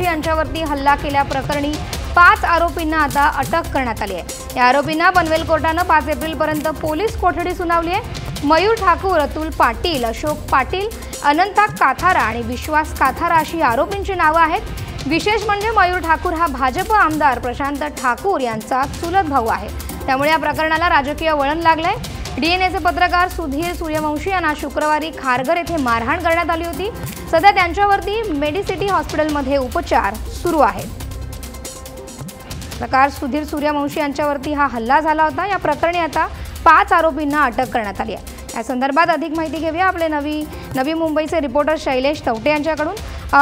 यांच्यावरती हल्ला केल्याप्रकरणी 5 आरोपींना आता अटक करण्यात आली आहे। या आरोपींना पनवेल कोर्टाने 5 एप्रिलपर्यंत पोलीस कोठडी सुनावली आहे। मयूर ठाकूर, अतुल पाटील, अशोक पाटील, अनंता काथारा आणि विश्वास काथारा अशी आरोपींची नावे आहेत। विशेष म्हणजे मयूर ठाकूर हा भाजप आमदार प्रशांत ठाकूर यांचा चुलत भाऊ आहे। त्यामुळे या प्रकरणाला राजकीय वळण लागलंय। डीएनएचे पत्रकार सुधीर सूर्यवंशी यांना शुक्रवारी खारघर येथे मारहाण करण्यात आली होती। सध्या त्यांच्यावरती मेडिसिटी हॉस्पिटलमध्ये उपचार सुरू आहेत। पत्रकार सुधीर सूर्यवंशी यांच्यावरती हा हल्ला झाला होता। या प्रकरणी आता 5 आरोपींना अटक करण्यात आली आहे। या संदर्भात अधिक माहिती घेऊया आपले नवी मुंबईचे रिपोर्टर शैलेश तवटे यांच्याकडून।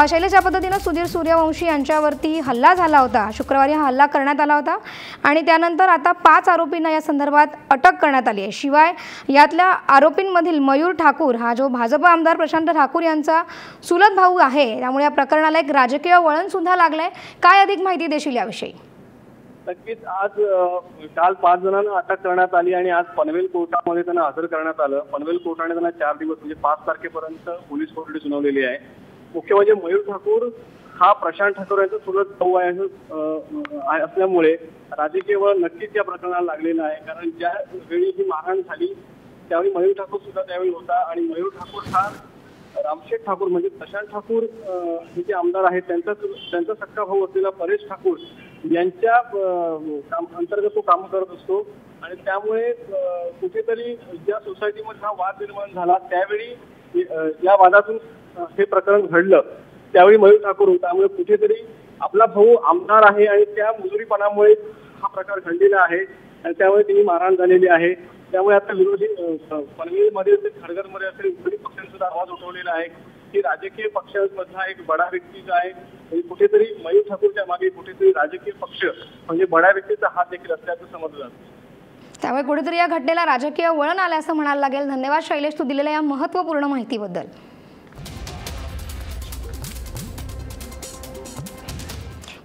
शैलेश, या पद्धतीने सुधीर सूर्यवंशी यांच्यावरती हल्ला झाला होता, शुक्रवारी हा हल्ला करण्यात आला होता आणि त्यानंतर आता 5 आरोपींना या संदर्भात अटक करण्यात आली आहे। शिवाय यातल्या आरोपींमधील मयूर ठाकूर हा जो भाजप आमदार प्रशांत ठाकूर यांचा चुलत भाऊ आहे, त्यामुळे या प्रकरणाला एक राजकीय वळण सुद्धा लागलंय। काय अधिक माहिती देशील याविषयी? नक्कीच आज काल 5 जणांना अटक करण्यात आली आणि आज पनवेल कोर्टामध्ये त्यांना हजर करण्यात आलं। पनवेल कोर्टाने त्यांना 4 दिवस म्हणजे 5 तारखेपर्यंत पोलीस कोठडी सुनावलेली आहे। मुख्य म्हणजे मयूर ठाकूर हा प्रशांत ठाकूर यांचा चुलत भाऊ आहे असल्यामुळे राजकीय वळ नक्कीच या प्रकरणाला लागलेलं आहे। कारण ज्या वेळी ही मारहाण झाली त्यावेळी मयूर ठाकूर सुद्धा त्यावेळी होता आणि मयूर ठाकूर हा रामशेठ ठाकूर म्हणजे प्रशांत ठाकूर हे जे आमदार आहेत त्यांचा सक्का भाऊ असलेला परेश ठाकूर यांच्या अंतर्गत तो काम करत असतो आणि त्यामुळे कुठेतरी ज्या सोसायटीमध्ये हा वाद निर्माण झाला त्यावेळी या वादातून हे प्रकरण घडलं। त्यावेळी मयूर ठाकूर होता, त्यामुळे कुठेतरी आपला भाऊ आमदार आहे आणि त्या मुजुरीपणामुळे हा प्रकार घडलेला आहे आणि त्यामुळे तिने मारहाण झालेली आहे। त्यामुळे आता विरोधी पनवेलमध्ये असेल, खारघरमध्ये असेल, विरोधी पक्षांनी सुद्धा आवाज उठवलेला आहे की राजकीय पक्षांमधला एक बडा व्यक्ती जो आहे कुठेतरी मयूर ठाकूरच्या मागे कुठेतरी राजकीय पक्ष म्हणजे बडा व्यक्तीचा हात देखील असल्याचं समजलं जातं। त्यामुळे कुठेतरी या घटनेला राजकीय वळण आलं असं म्हणायला लागेल। धन्यवाद शैलेश, तू दिलेल्या या महत्त्वपूर्ण माहितीबद्दल।